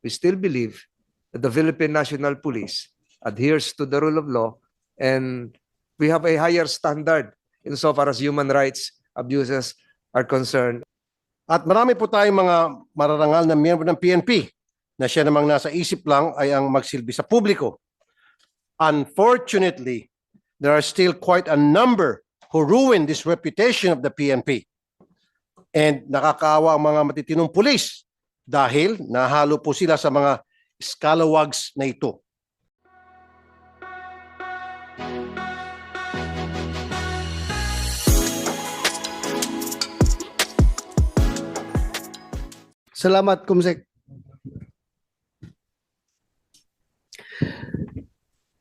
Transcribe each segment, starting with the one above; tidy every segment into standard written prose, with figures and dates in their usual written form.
we still believe that the Philippine National Police adheres to the rule of law, and we have a higher standard insofar as human rights abuses are concerned. At marami po tayong mga mararangal na miyembro ng PNP na siya namang nasa isip lang ay ang magsilbi sa publiko. Unfortunately, there are still quite a number who ruin this reputation of the PNP. And nakakaawa ang mga matitinong pulis dahil nahalo po sila sa mga scalawags na ito. Salamat, Kumsek.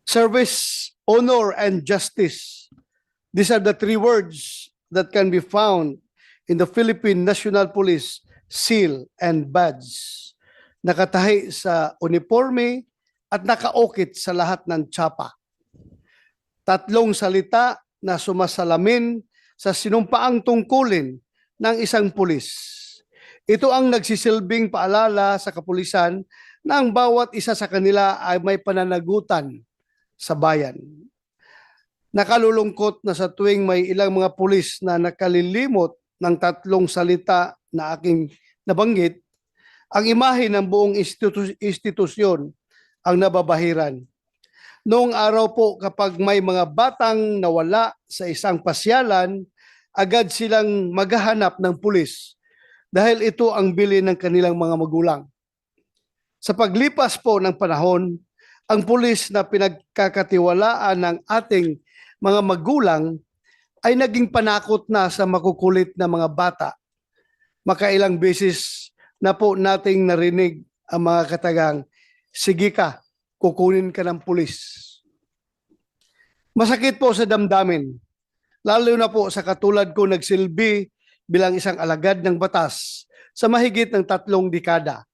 Service, honor, and justice. These are the three words that can be found in the Philippine National Police seal and badge. Nakatahi sa uniforme at nakaukit sa lahat ng tsapa. Tatlong salita na sumasalamin sa sinumpaang tungkulin ng isang pulis. Ito ang nagsisilbing paalala sa kapulisan na ang bawat isa sa kanila ay may pananagutan sa bayan. Nakalulungkot na sa tuwing may ilang mga pulis na nakalilimot ng tatlong salita na aking nabanggit, ang imahe ng buong institusyon ang nababahiran. Noong araw po kapag may mga batang nawala sa isang pasyalan, agad silang maghahanap ng pulis dahil ito ang bilin ng kanilang mga magulang. Sa paglipas po ng panahon, ang pulis na pinagkakatiwalaan ng ating mga magulang ay naging panakot na sa makukulit na mga bata. Makailang beses na po nating narinig ang mga katagang, "Sige ka, kukunin ka ng pulis." Masakit po sa damdamin, lalo na po sa katulad ko nagsilbi bilang isang alagad ng batas sa mahigit ng 3 dekada.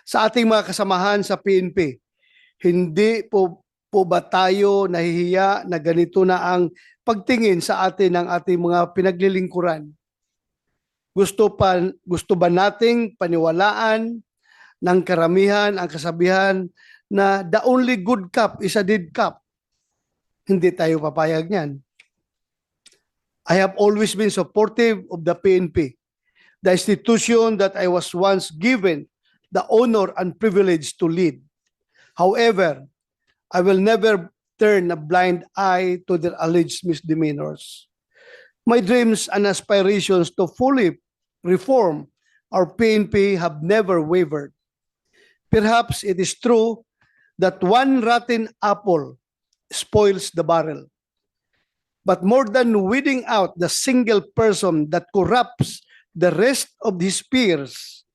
Sa ating mga kasamahan sa PNP, hindi po ba tayo nahihiya na ganito na ang pagtingin sa atin ng ating mga pinaglilingkuran? Gusto ba nating paniwalaan ng karamihan ang kasabihan na the only good cop is a dead cop? Hindi tayo papayag niyan. I have always been supportive of the PNP, the institution that I was once given the honor and privilege to lead. However, I will never turn a blind eye to their alleged misdemeanors. My dreams and aspirations to fully reform our PNP have never wavered. Perhaps it is true that one rotten apple spoils the barrel. But more than weeding out the single person that corrupts the rest of his peers,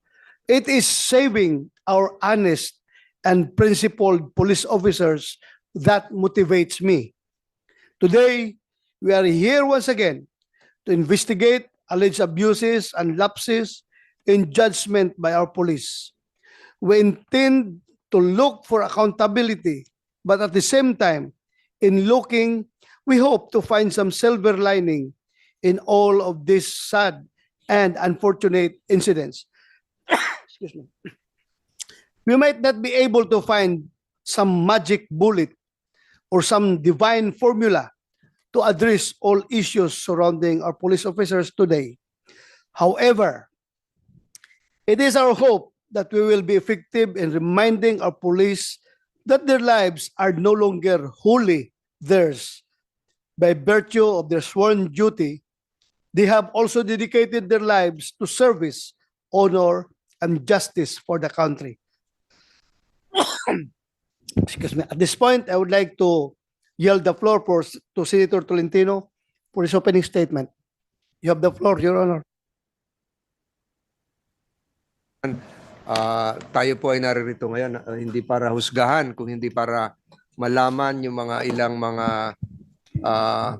it is saving our honest and principled police officers that motivates me. Today, we are here once again to investigate alleged abuses and lapses in judgment by our police. We intend to look for accountability, but at the same time, in looking, we hope to find some silver lining in all of these sad and unfortunate incidents. Excuse me. We might not be able to find some magic bullet or some divine formula to address all issues surrounding our police officers today. However, it is our hope that we will be effective in reminding our police that their lives are no longer wholly theirs. By virtue of their sworn duty, they have also dedicated their lives to service, honor, and justice for the country. Excuse me. At this point, I would like to yield the floor to Senator Tolentino for his opening statement. You have the floor, Your Honor. Tayo po ay naririto ngayon, hindi para husgahan, kung hindi para malaman yung mga ilang mga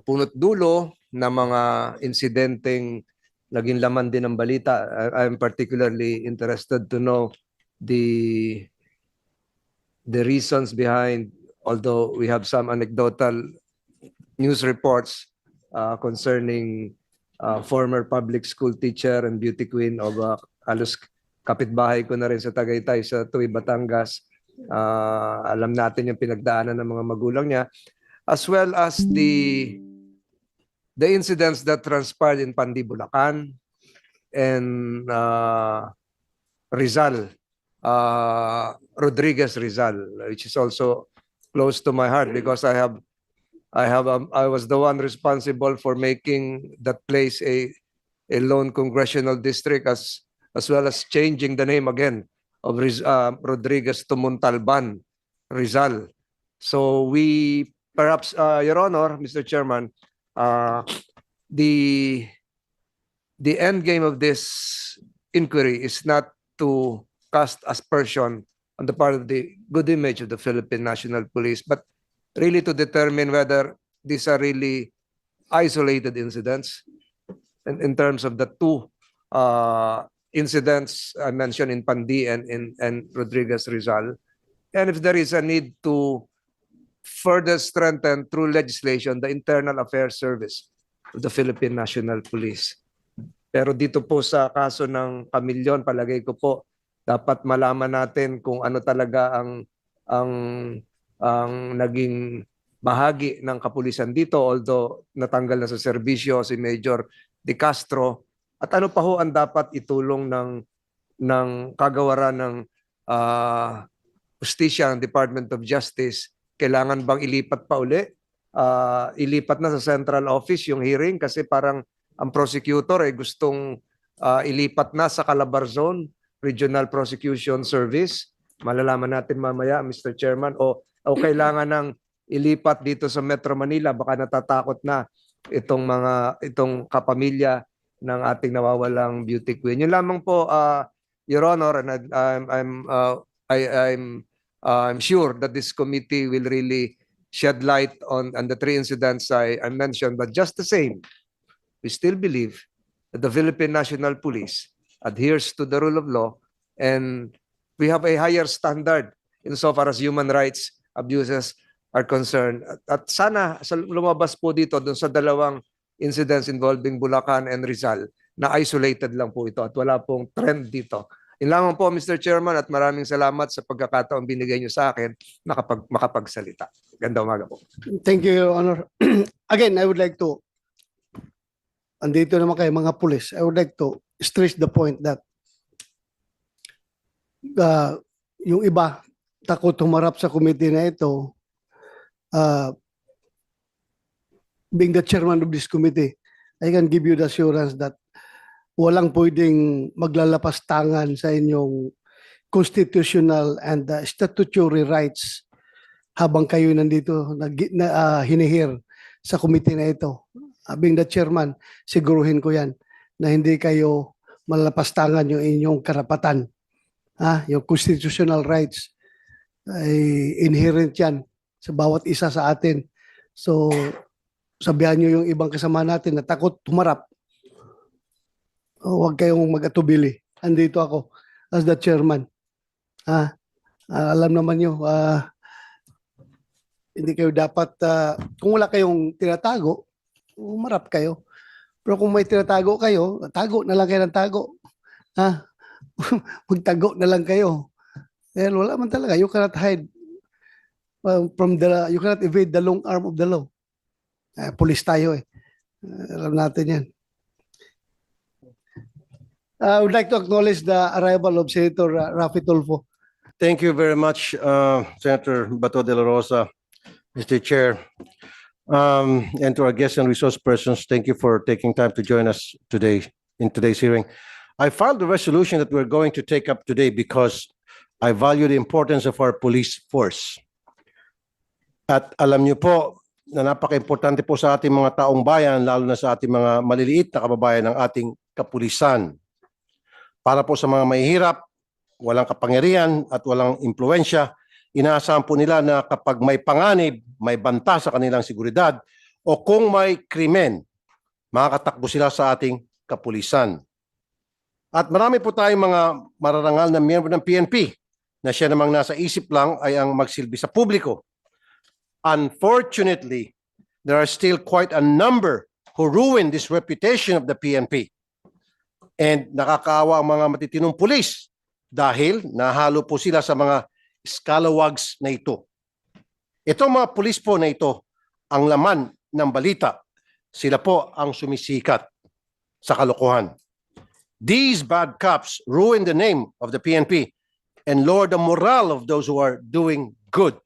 punot dulo na mga insidenteng naging laman din ng balita. I'm particularly interested to know the reasons behind, although we have some anecdotal news reports concerning former public school teacher and beauty queen of kapitbahay ko na rin sa Tagaytay sa Tuy, Batangas. Alam natin yung pinagdaanan ng mga magulang niya, as well as the incidents that transpired in Pandi, Bulacan, and Rizal, Rodriguez Rizal, which is also close to my heart because I was the one responsible for making that place a lone congressional district, as well as changing the name again of Rodriguez to Montalban, Rizal. So we perhaps, Your Honor, Mr. Chairman, the end game of this inquiry is not to cast aspersion on the part of the good image of the Philippine National Police, but really to determine whether these are really isolated incidents in terms of the two incidents I mentioned in Pandi and Rodriguez Rizal, and if there is a need to further strengthen through legislation the Internal Affairs Service of the Philippine National Police. Pero dito po sa kaso ng Camillon, palagay ko po dapat malaman natin kung ano talaga ang naging bahagi ng kapulisan dito, although natanggal na sa serbisyo si Major De Castro, at ano pa ho ang dapat itulong ng kagawaran ng Justisya ng Department of Justice. Kailangan bang ilipat pa uli? Ilipat na sa central office yung hearing kasi parang ang prosecutor ay gustong ilipat na sa Calabarzon Regional Prosecution Service. Malalaman natin mamaya, Mr. Chairman, o kailangan ng ilipat dito sa Metro Manila, baka natatakot na itong kapamilya ng ating nawawalang beauty queen. Yun lamang po, Your Honor, and I'm sure that this committee will really shed light on the three incidents I mentioned, but just the same, we still believe that the Philippine National Police adheres to the rule of law, and we have a higher standard insofar as human rights abuses are concerned. At sana lumabas po dito dun sa dalawang incidents involving Bulacan and Rizal na isolated lang po ito at wala pong trend dito. Yun lamang po, Mr. Chairman, at maraming salamat sa pagkakataong binigay niyo sa akin makapagsalita. Ganda umaga po. Thank you, Your Honor. Again, I would like to, andito naman kayo mga pulis, I would like to stress the point that yung iba takot humarap sa committee na ito. Being the chairman of this committee, I can give you the assurance that walang pwedeng maglalapas tangan sa inyong constitutional and statutory rights habang kayo nandito hinihir sa committee na ito. Being the chairman, siguruhin ko yan na hindi kayo malalapas tangan yung inyong karapatan. Yung constitutional rights ay inherent yan sa bawat isa sa atin. So, sabihan nyo yung ibang kasama natin na takot tumarap. Huwag kayong mag-atubili. Andito ako as the chairman. Alam naman nyo, hindi kayo dapat, kung wala kayong tinatago, umarap kayo. Pero kung may tinatago kayo, tago na lang kayo ng tago. Magtago na lang kayo. Dahil wala man talaga. You cannot hide you cannot evade the long arm of the law. Police tayo eh. Alam natin yan. I would like to acknowledge the arrival of Senator Raffy Tulfo. Thank you very much, Senator Bato de la Rosa, Mr. Chair. And to our guests and resource persons, thank you for taking time to join us today in today's hearing. I filed the resolution that we're going to take up today because I value the importance of our police force. At alam niyo po na napaka-importante po sa ating mga taong bayan, lalo na sa ating mga maliliit na kababayan ng ating kapulisan. Para po sa mga mahihirap, walang kapangyarihan at walang impluensya, inaasahan po nila na kapag may panganib, may banta sa kanilang seguridad o kung may krimen, makakatakbo sila sa ating kapulisan. At marami po tayong mga mararangal na miyembro ng PNP na siya namang nasa isip lang ay ang magsilbi sa publiko. Unfortunately, there are still quite a number who ruin this reputation of the PNP. And nakakaawa ang mga matitinong pulis dahil nahalo po sila sa mga scalawags na ito. Itong mga pulis po na ito, ang laman ng balita, sila po ang sumisikat sa kalokohan. These bad cops ruin the name of the PNP and lower the morale of those who are doing good.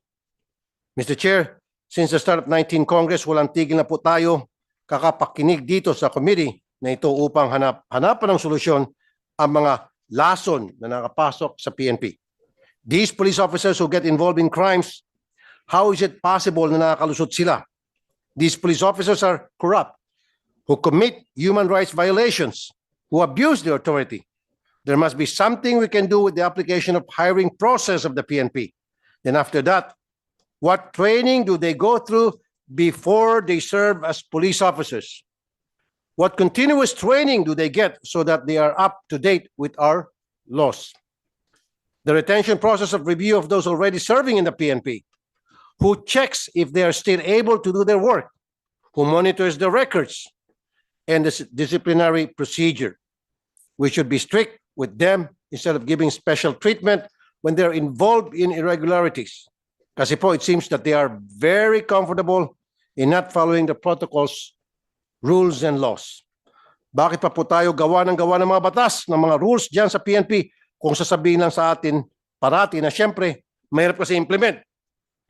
Mr. Chair, since the start of 19 Congress, walang tigil na po tayo kakapakinig dito sa committee na ito upang hanapan ng solusyon ang mga lason na nakapasok sa PNP. These police officers who get involved in crimes, how is it possible na nakakalusot sila? These police officers are corrupt, who commit human rights violations, who abuse their authority. There must be something we can do with the application of hiring process of the PNP. Then after that, what training do they go through before they serve as police officers? What continuous training do they get so that they are up to date with our laws? The retention process of review of those already serving in the PNP, who checks if they are still able to do their work, who monitors the records, and the disciplinary procedure. We should be strict with them instead of giving special treatment when they're involved in irregularities. Kasi po, it seems that they are very comfortable in not following the protocols, rules, and laws. Bakit pa po tayo gawa ng mga batas, ng mga rules dyan sa PNP kung sasabihin lang sa atin parati na syempre, mahirap kasi implement.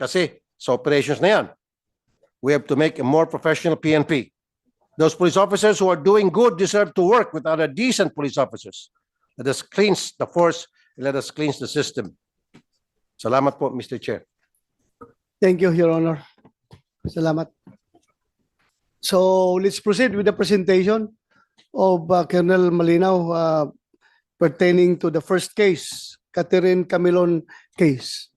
Kasi sa operations na yan, we have to make a more professional PNP. Those police officers who are doing good deserve to work with other decent police officers. Let us cleanse the force and let us cleanse the system. Salamat po, Mr. Chair. Thank you, Your Honor. Salamat. So let's proceed with the presentation of Colonel Malinaw pertaining to the first case, Catherine Camilon case.